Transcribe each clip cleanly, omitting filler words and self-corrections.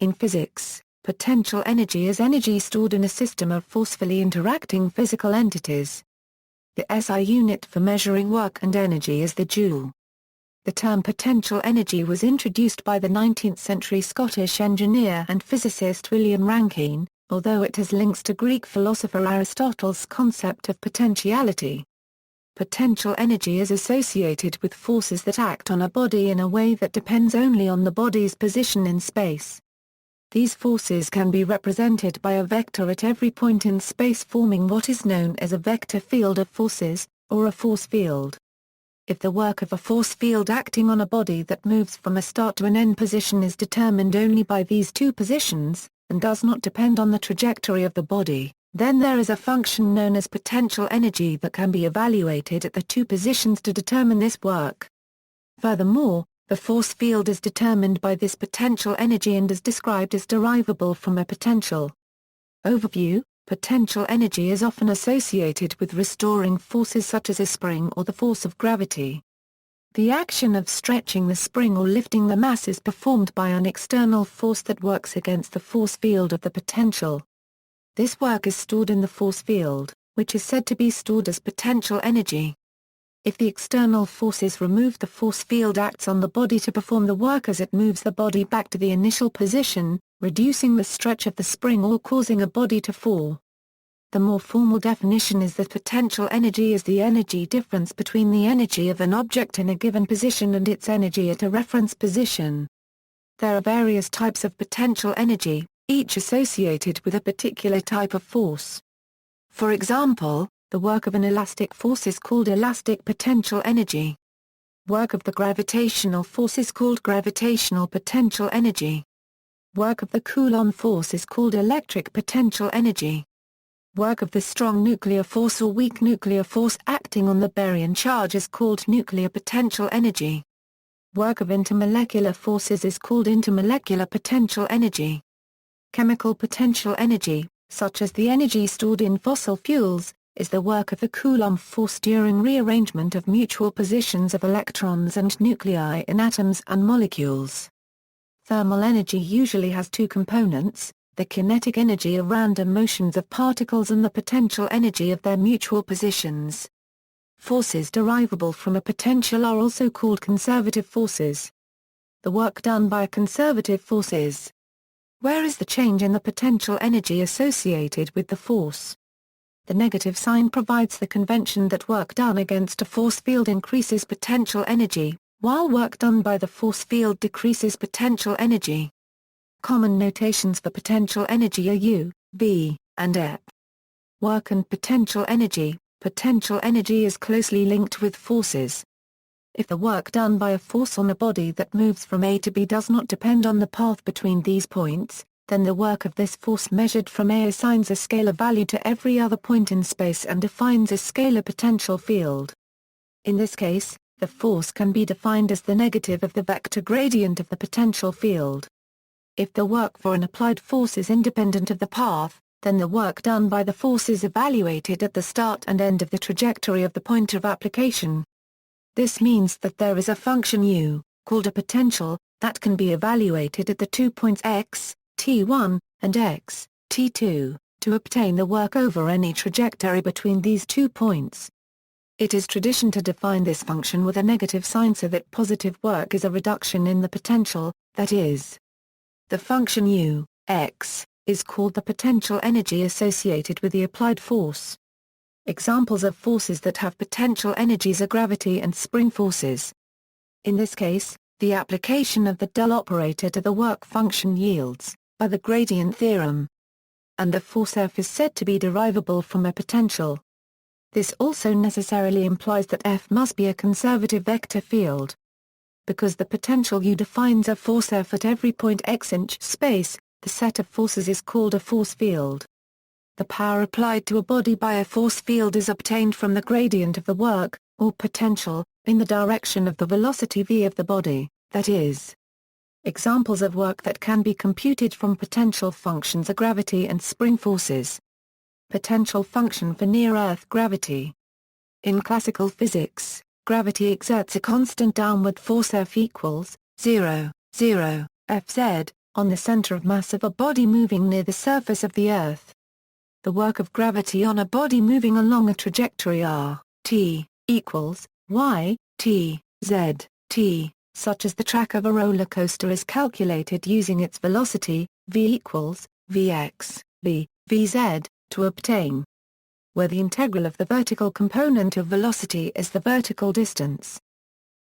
In physics, potential energy is energy stored in a system of forcefully interacting physical entities. The SI unit for measuring work and energy is the joule. The term potential energy was introduced by the 19th-century Scottish engineer and physicist William Rankine, although it has links to Greek philosopher Aristotle's concept of potentiality. Potential energy is associated with forces that act on a body in a way that depends only on the body's position in space. These forces can be represented by a vector at every point in space, forming what is known as a vector field of forces, or a force field. If the work of a force field acting on a body that moves from a start to an end position is determined only by these two positions, and does not depend on the trajectory of the body, then there is a function known as potential energy that can be evaluated at the two positions to determine this work. Furthermore, the force field is determined by this potential energy and is described as derivable from a potential. Overview: potential energy is often associated with restoring forces such as a spring or the force of gravity. The action of stretching the spring or lifting the mass is performed by an external force that works against the force field of the potential. This work is stored in the force field, which is said to be stored as potential energy. If the external force is removed, the force field acts on the body to perform the work as it moves the body back to the initial position, reducing the stretch of the spring or causing a body to fall. The more formal definition is that potential energy is the energy difference between the energy of an object in a given position and its energy at a reference position. There are various types of potential energy, each associated with a particular type of force. For example, the work of an elastic force is called elastic potential energy. Work of the gravitational force is called gravitational potential energy. Work of the Coulomb force is called electric potential energy. Work of the strong nuclear force or weak nuclear force acting on the baryon charge is called nuclear potential energy. Work of intermolecular forces is called intermolecular potential energy. Chemical potential energy, such as the energy stored in fossil fuels, is the work of the Coulomb force during rearrangement of mutual positions of electrons and nuclei in atoms and molecules. Thermal energy usually has two components: the kinetic energy of random motions of particles and the potential energy of their mutual positions. Forces derivable from a potential are also called conservative forces. The work done by a conservative force is: where is the change in the potential energy associated with the force? The negative sign provides the convention that work done against a force field increases potential energy, while work done by the force field decreases potential energy. Common notations for potential energy are U, V, and EP. Work and potential energy. Potential energy is closely linked with forces. If the work done by a force on a body that moves from A to B does not depend on the path between these points, then the work of this force measured from A assigns a scalar value to every other point in space and defines a scalar potential field. In this case, the force can be defined as the negative of the vector gradient of the potential field. If the work for an applied force is independent of the path, then the work done by the force is evaluated at the start and end of the trajectory of the point of application. This means that there is a function U, called a potential, that can be evaluated at the 2 points x, t1, and x, t2, to obtain the work over any trajectory between these 2 points. It is tradition to define this function with a negative sign so that positive work is a reduction in the potential, that is, the function U, x, is called the potential energy associated with the applied force. Examples of forces that have potential energies are gravity and spring forces. In this case, the application of the del operator to the work function yields, by the gradient theorem. And the force F is said to be derivable from a potential. This also necessarily implies that F must be a conservative vector field. Because the potential U defines a force F at every point x inch space, the set of forces is called a force field. The power applied to a body by a force field is obtained from the gradient of the work, or potential, in the direction of the velocity v of the body, that is. Examples of work that can be computed from potential functions are gravity and spring forces. Potential function for near-Earth gravity. In classical physics, gravity exerts a constant downward force F equals 0, 0, Fz, on the center of mass of a body moving near the surface of the Earth. The work of gravity on a body moving along a trajectory r, t, equals, y, t, z, t, such as the track of a roller coaster is calculated using its velocity, v equals, vx, v, vz, to obtain, where the integral of the vertical component of velocity is the vertical distance.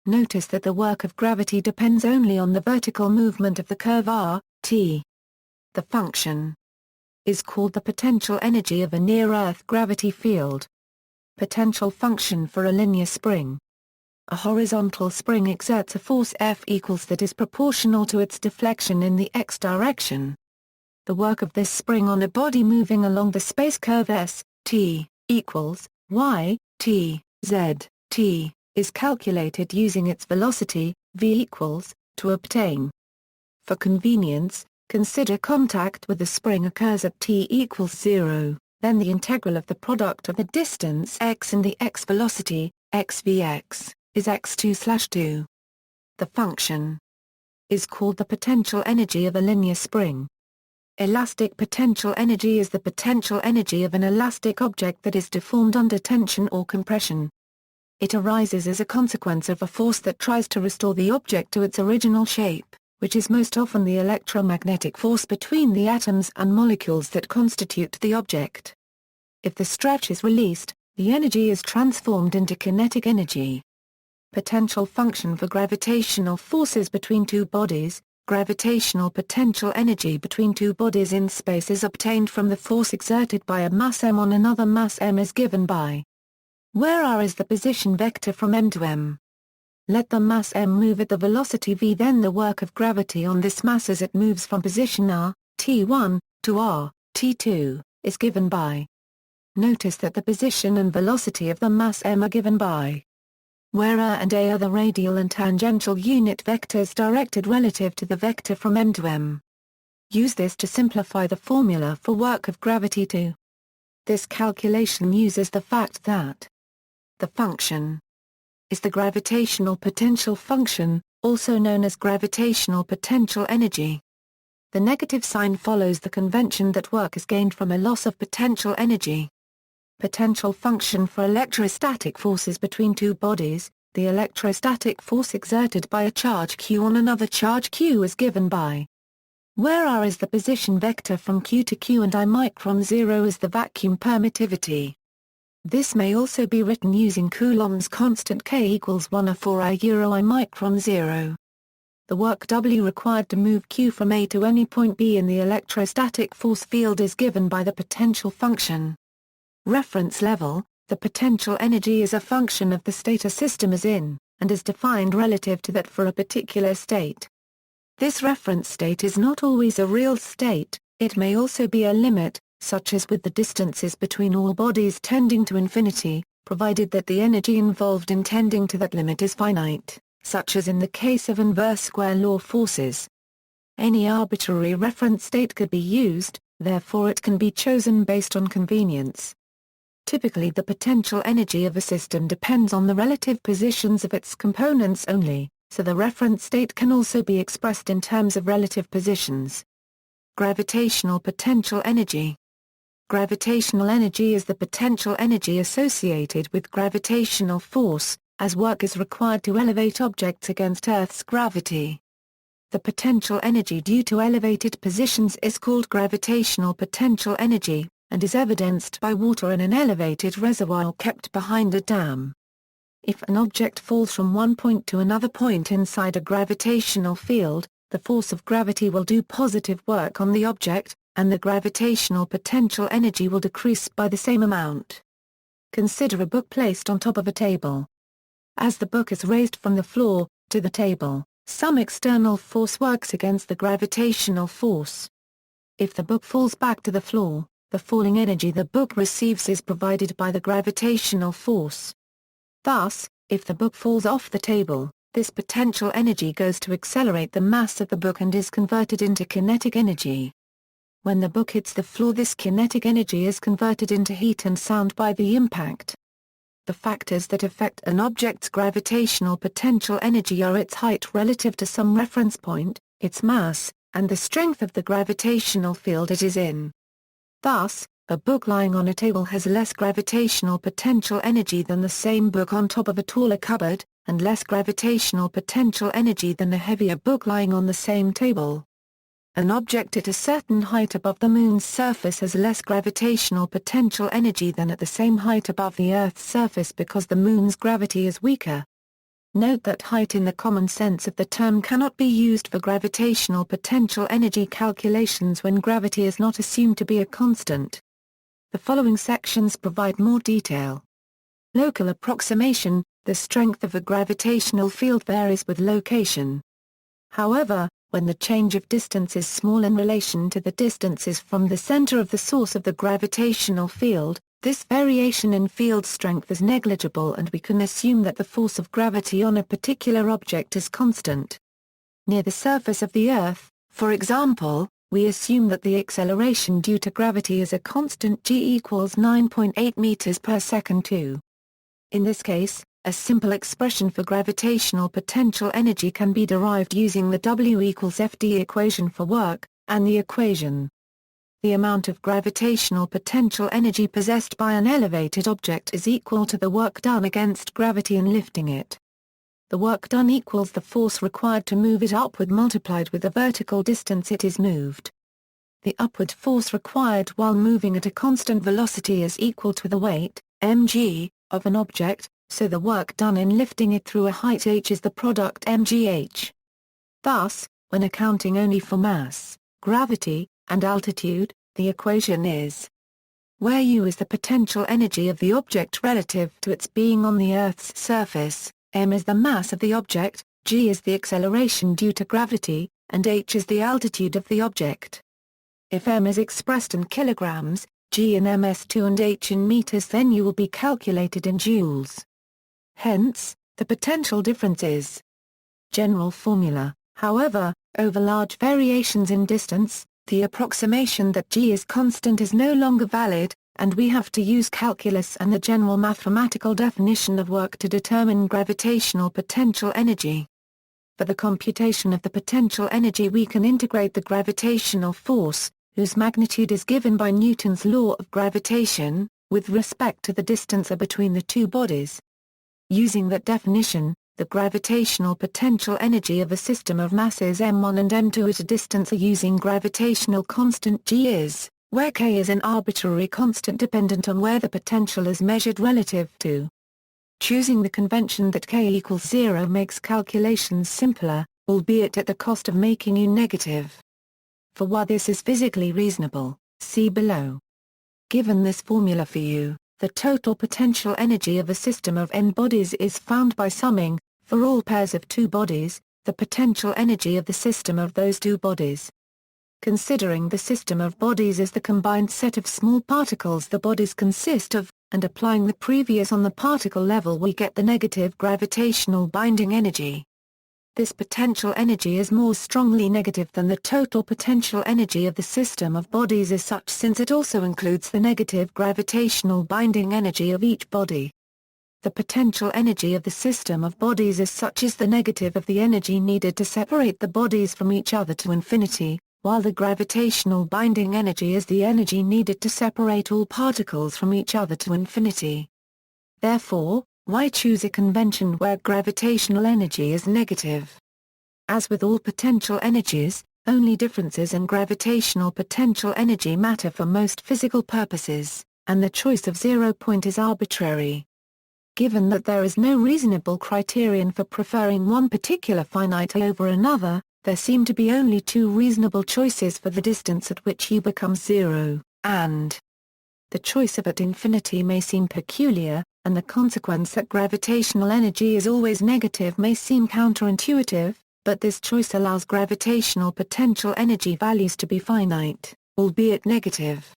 Notice that the work of gravity depends only on the vertical movement of the curve r, t. The function is called the potential energy of a near-Earth gravity field. Potential function for a linear spring. A horizontal spring exerts a force F equals that is proportional to its deflection in the x direction. The work of this spring on a body moving along the space curve S, t, equals, y, t, z, t, is calculated using its velocity, v equals, to obtain. For convenience, consider contact with the spring occurs at t equals 0, then the integral of the product of the distance x and the x velocity, x vx, is x2/2. The function is called the potential energy of a linear spring. Elastic potential energy is the potential energy of an elastic object that is deformed under tension or compression. It arises as a consequence of a force that tries to restore the object to its original shape, which is most often the electromagnetic force between the atoms and molecules that constitute the object. If the stretch is released, the energy is transformed into kinetic energy. Potential function for gravitational forces between two bodies. Gravitational potential energy between two bodies in space is obtained from the force exerted by a mass m on another mass m is given by where r is the position vector from m to m. Let the mass m move at the velocity v, then the work of gravity on this mass as it moves from position r, t1, to r, t2, is given by. Notice that the position and velocity of the mass m are given by where r and a are the radial and tangential unit vectors directed relative to the vector from m to m. Use this to simplify the formula for work of gravity to. This calculation uses the fact that the function is the gravitational potential function, also known as gravitational potential energy. The negative sign follows the convention that work is gained from a loss of potential energy. Potential function for electrostatic forces between two bodies. The electrostatic force exerted by a charge q on another charge q is given by where r is the position vector from q to q and I micron 0 is the vacuum permittivity. This may also be written using Coulomb's constant k equals 1/4 I micron 0. The work W required to move q from A to any point B in the electrostatic force field is given by the potential function. Reference level. The potential energy is a function of the state a system is in, and is defined relative to that for a particular state. This reference state is not always a real state, it may also be a limit, such as with the distances between all bodies tending to infinity, provided that the energy involved in tending to that limit is finite, such as in the case of inverse square law forces. Any arbitrary reference state could be used, therefore it can be chosen based on convenience. Typically the potential energy of a system depends on the relative positions of its components only, so the reference state can also be expressed in terms of relative positions. Gravitational potential energy. Gravitational energy is the potential energy associated with gravitational force, as work is required to elevate objects against Earth's gravity. The potential energy due to elevated positions is called gravitational potential energy, and is evidenced by water in an elevated reservoir kept behind a dam. If an object falls from one point to another point inside a gravitational field, the force of gravity will do positive work on the object, and the gravitational potential energy will decrease by the same amount. Consider a book placed on top of a table. As the book is raised from the floor to the table, some external force works against the gravitational force. If the book falls back to the floor, the falling energy the book receives is provided by the gravitational force. Thus, if the book falls off the table, this potential energy goes to accelerate the mass of the book and is converted into kinetic energy. When the book hits the floor, this kinetic energy is converted into heat and sound by the impact. The factors that affect an object's gravitational potential energy are its height relative to some reference point, its mass, and the strength of the gravitational field it is in. Thus, a book lying on a table has less gravitational potential energy than the same book on top of a taller cupboard, and less gravitational potential energy than a heavier book lying on the same table. An object at a certain height above the Moon's surface has less gravitational potential energy than at the same height above the Earth's surface because the Moon's gravity is weaker. Note that height in the common sense of the term cannot be used for gravitational potential energy calculations when gravity is not assumed to be a constant. The following sections provide more detail. Local approximation: the strength of a gravitational field varies with location. However, when the change of distance is small in relation to the distances from the center of the source of the gravitational field, this variation in field strength is negligible and we can assume that the force of gravity on a particular object is constant. Near the surface of the Earth, for example, we assume that the acceleration due to gravity is a constant g equals 9.8 meters per second 2. In this case, a simple expression for gravitational potential energy can be derived using the W equals Fd equation for work, and the equation. The amount of gravitational potential energy possessed by an elevated object is equal to the work done against gravity in lifting it. The work done equals the force required to move it upward multiplied with the vertical distance it is moved. The upward force required while moving at a constant velocity is equal to the weight, mg, of an object, so the work done in lifting it through a height h is the product mgh. Thus, when accounting only for mass, gravity, and altitude, the equation is where u is the potential energy of the object relative to its being on the Earth's surface, m is the mass of the object, g is the acceleration due to gravity, and h is the altitude of the object. If m is expressed in kilograms, g in ms2 and h in meters, then u will be calculated in joules. Hence, the potential difference is general formula. However, over large variations in distance, the approximation that g is constant is no longer valid, and we have to use calculus and the general mathematical definition of work to determine gravitational potential energy. For the computation of the potential energy we can integrate the gravitational force, whose magnitude is given by Newton's law of gravitation, with respect to the distance between the two bodies. Using that definition, the gravitational potential energy of a system of masses m1 and m2 at a distance are using gravitational constant g is, where k is an arbitrary constant dependent on where the potential is measured relative to. Choosing the convention that k equals 0 makes calculations simpler, albeit at the cost of making u negative. For why this is physically reasonable, see below. Given this formula for u, the total potential energy of a system of n bodies is found by summing, for all pairs of two bodies, the potential energy of the system of those two bodies. Considering the system of bodies as the combined set of small particles the bodies consist of, and applying the previous on the particle level, we get the negative gravitational binding energy. This potential energy is more strongly negative than the total potential energy of the system of bodies as such, since it also includes the negative gravitational binding energy of each body. The potential energy of the system of bodies as such is the negative of the energy needed to separate the bodies from each other to infinity, while the gravitational binding energy is the energy needed to separate all particles from each other to infinity. Therefore, why choose a convention where gravitational energy is negative? As with all potential energies, only differences in gravitational potential energy matter for most physical purposes, and the choice of 0 point is arbitrary. Given that there is no reasonable criterion for preferring one particular finite over another, there seem to be only two reasonable choices for the distance at which u becomes 0, and the choice of at infinity may seem peculiar, and the consequence that gravitational energy is always negative may seem counterintuitive, but this choice allows gravitational potential energy values to be finite, albeit negative.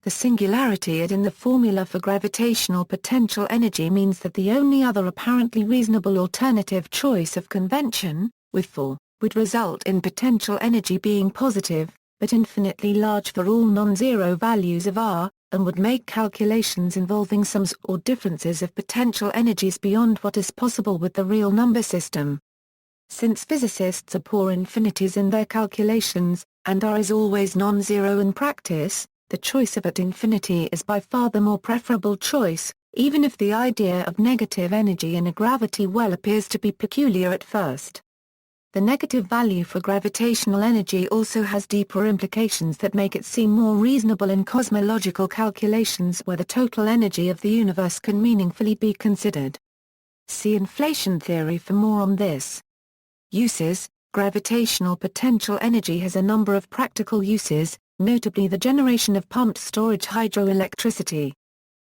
The singularity at in the formula for gravitational potential energy means that the only other apparently reasonable alternative choice of convention, with for, would result in potential energy being positive, but infinitely large for all non-zero values of r, and would make calculations involving sums or differences of potential energies beyond what is possible with the real number system. Since physicists are poor infinities in their calculations, and R is always non-zero in practice, the choice of at infinity is by far the more preferable choice, even if the idea of negative energy in a gravity well appears to be peculiar at first. The negative value for gravitational energy also has deeper implications that make it seem more reasonable in cosmological calculations where the total energy of the universe can meaningfully be considered. See inflation theory for more on this. Uses: gravitational potential energy has a number of practical uses, notably the generation of pumped storage hydroelectricity.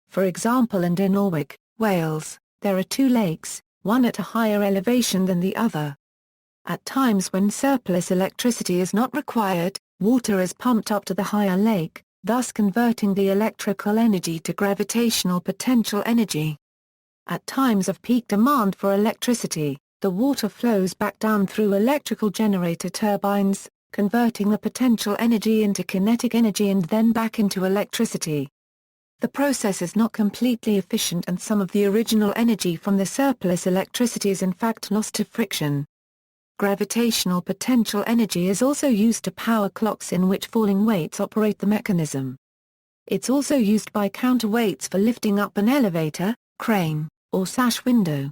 For example, in Norwich, Wales, there are two lakes, one at a higher elevation than the other. At times when surplus electricity is not required, water is pumped up to the higher lake, thus converting the electrical energy to gravitational potential energy. At times of peak demand for electricity, the water flows back down through electrical generator turbines, converting the potential energy into kinetic energy and then back into electricity. The process is not completely efficient and some of the original energy from the surplus electricity is in fact lost to friction. Gravitational potential energy is also used to power clocks in which falling weights operate the mechanism. It's also used by counterweights for lifting up an elevator, crane, or sash window.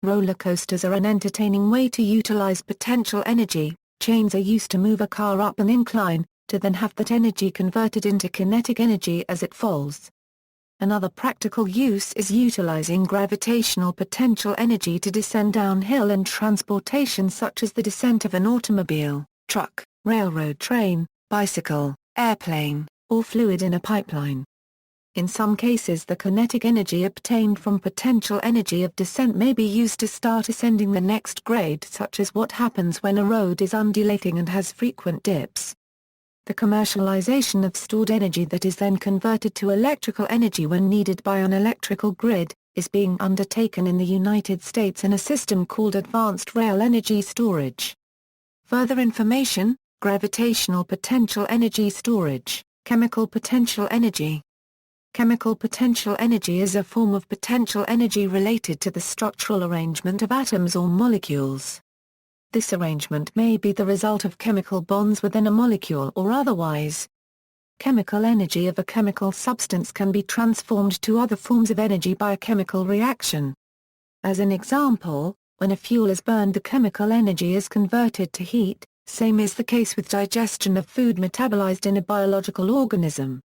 Roller coasters are an entertaining way to utilize potential energy. Chains are used to move a car up an incline, to then have that energy converted into kinetic energy as it falls. Another practical use is utilizing gravitational potential energy to descend downhill in transportation such as the descent of an automobile, truck, railroad train, bicycle, airplane, or fluid in a pipeline. In some cases the kinetic energy obtained from potential energy of descent may be used to start ascending the next grade, such as what happens when a road is undulating and has frequent dips. The commercialization of stored energy that is then converted to electrical energy when needed by an electrical grid, is being undertaken in the United States in a system called Advanced Rail Energy Storage. Further information: gravitational potential energy storage, chemical potential energy. Chemical potential energy is a form of potential energy related to the structural arrangement of atoms or molecules. This arrangement may be the result of chemical bonds within a molecule or otherwise. Chemical energy of a chemical substance can be transformed to other forms of energy by a chemical reaction. As an example, when a fuel is burned, the chemical energy is converted to heat. Same is the case with digestion of food metabolized in a biological organism.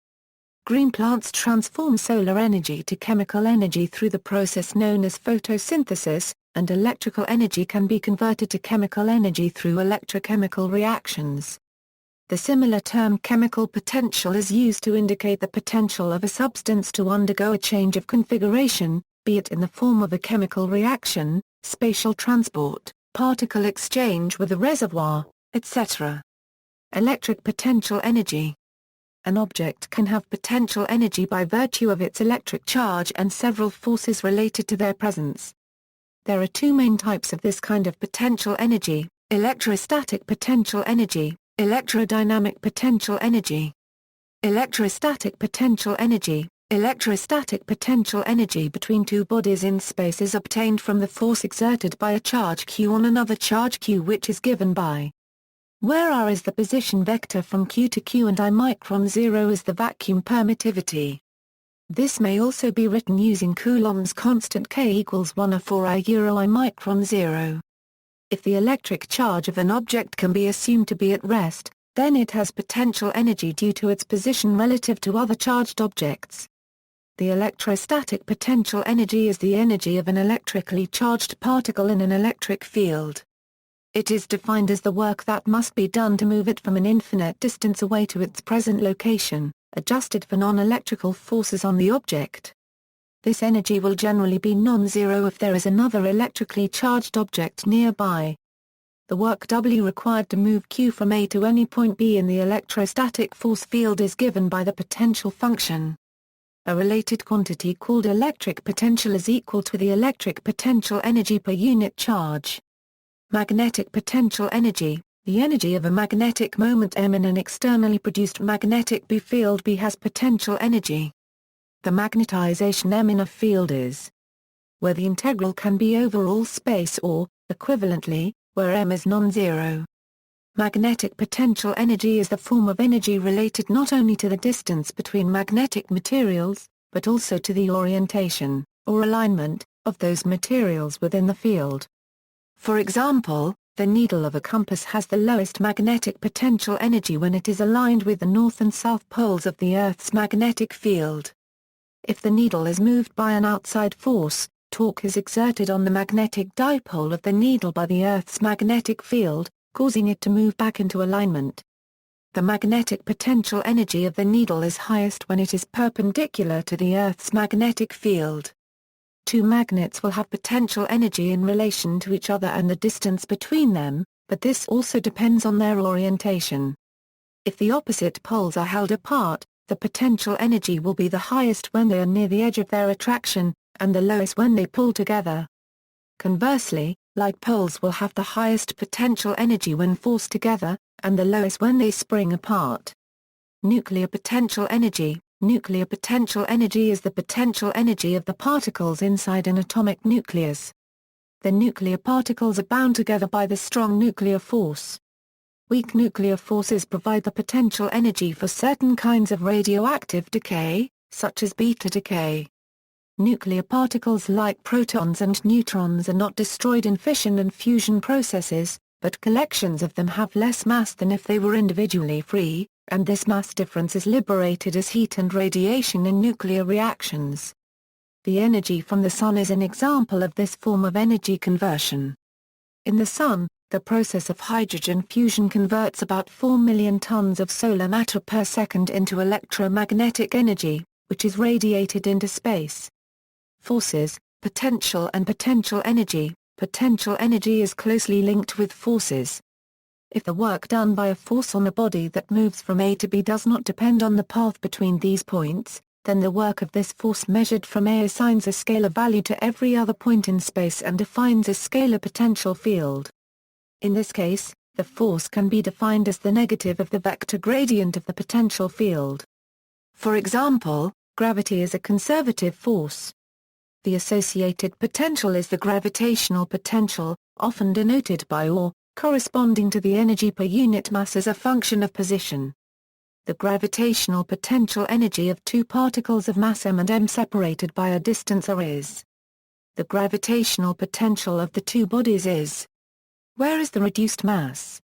Green plants transform solar energy to chemical energy through the process known as photosynthesis, and electrical energy can be converted to chemical energy through electrochemical reactions. The similar term chemical potential is used to indicate the potential of a substance to undergo a change of configuration, be it in the form of a chemical reaction, spatial transport, particle exchange with a reservoir, etc. Electric potential energy. An object can have potential energy by virtue of its electric charge and several forces related to their presence. There are two main types of this kind of potential energy: electrostatic potential energy, electrodynamic potential energy. Electrostatic potential energy. Electrostatic potential energy between two bodies in space is obtained from the force exerted by a charge q on another charge q, which is given by where r is the position vector from q to q and I micron 0 is the vacuum permittivity. This may also be written using Coulomb's constant k equals 1 for I micron 0. If the electric charge of an object can be assumed to be at rest, then it has potential energy due to its position relative to other charged objects. The electrostatic potential energy is the energy of an electrically charged particle in an electric field. It is defined as the work that must be done to move it from an infinite distance away to its present location, adjusted for non-electrical forces on the object. This energy will generally be non-zero if there is another electrically charged object nearby. The work W required to move Q from A to any point B in the electrostatic force field is given by the potential function. A related quantity called electric potential is equal to the electric potential energy per unit charge. Magnetic potential energy. The energy of a magnetic moment M in an externally produced magnetic B field B has potential energy. The magnetization M in a field is where the integral can be over all space or, equivalently, where m is non-zero. Magnetic potential energy is the form of energy related not only to the distance between magnetic materials, but also to the orientation, or alignment, of those materials within the field. For example, the needle of a compass has the lowest magnetic potential energy when it is aligned with the north and south poles of the Earth's magnetic field. If the needle is moved by an outside force, torque is exerted on the magnetic dipole of the needle by the Earth's magnetic field, causing it to move back into alignment. The magnetic potential energy of the needle is highest when it is perpendicular to the Earth's magnetic field. Two magnets will have potential energy in relation to each other and the distance between them, but this also depends on their orientation. If the opposite poles are held apart, the potential energy will be the highest when they are near the edge of their attraction, and the lowest when they pull together. Conversely, like poles will have the highest potential energy when forced together, and the lowest when they spring apart. Nuclear potential energy. Nuclear potential energy is the potential energy of the particles inside an atomic nucleus. The nuclear particles are bound together by the strong nuclear force. Weak nuclear forces provide the potential energy for certain kinds of radioactive decay, such as beta decay. Nuclear particles like protons and neutrons are not destroyed in fission and fusion processes, but collections of them have less mass than if they were individually free, and this mass difference is liberated as heat and radiation in nuclear reactions. The energy from the Sun is an example of this form of energy conversion. In the Sun, the process of hydrogen fusion converts about 4 million tons of solar matter per second into electromagnetic energy, which is radiated into space. Forces, potential and potential energy. Potential energy is closely linked with forces. If the work done by a force on a body that moves from A to B does not depend on the path between these points, then the work of this force measured from A assigns a scalar value to every other point in space and defines a scalar potential field. In this case, the force can be defined as the negative of the vector gradient of the potential field. For example, gravity is a conservative force. The associated potential is the gravitational potential, often denoted by or, corresponding to the energy per unit mass as a function of position. The gravitational potential energy of two particles of mass m and m separated by a distance r is. The gravitational potential of the two bodies is. Where is the reduced mass?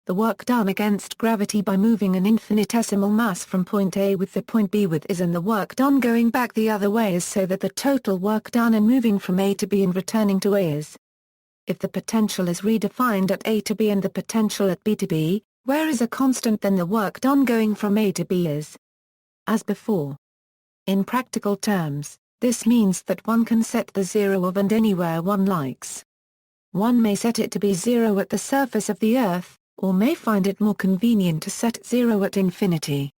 The work done against gravity by moving an infinitesimal mass from point A with the point B with is, and the work done going back the other way is, so that the total work done in moving from A to B and returning to A is. If the potential is redefined at A to B and the potential at B to B, where is a constant, then the work done going from A to B is. As before. In practical terms, this means that one can set the zero of and anywhere one likes. One may set it to be zero at the surface of the Earth, or may find it more convenient to set zero at infinity.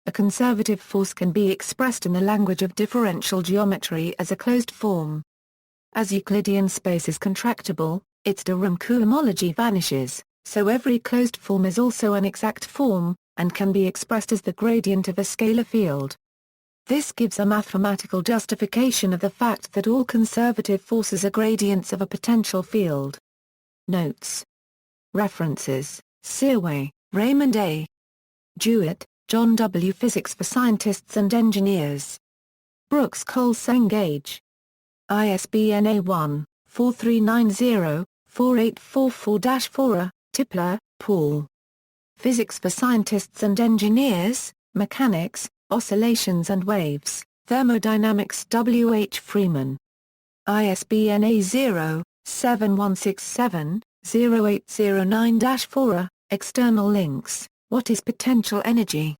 A conservative force can be expressed in the language of differential geometry as a closed form. As Euclidean space is contractible, its de Rham cohomology vanishes, so every closed form is also an exact form, and can be expressed as the gradient of a scalar field. This gives a mathematical justification of the fact that all conservative forces are gradients of a potential field. Notes. References: Searway, Raymond A. Jewett, John W. Physics for Scientists and Engineers. Brooks Cole Cengage. ISBN A1-4390-4844-4, Tipler, Paul. Physics for Scientists and Engineers, Mechanics, Oscillations and Waves, Thermodynamics. W. H. Freeman. ISBN A0-7167-0809-4, External links. What is potential energy?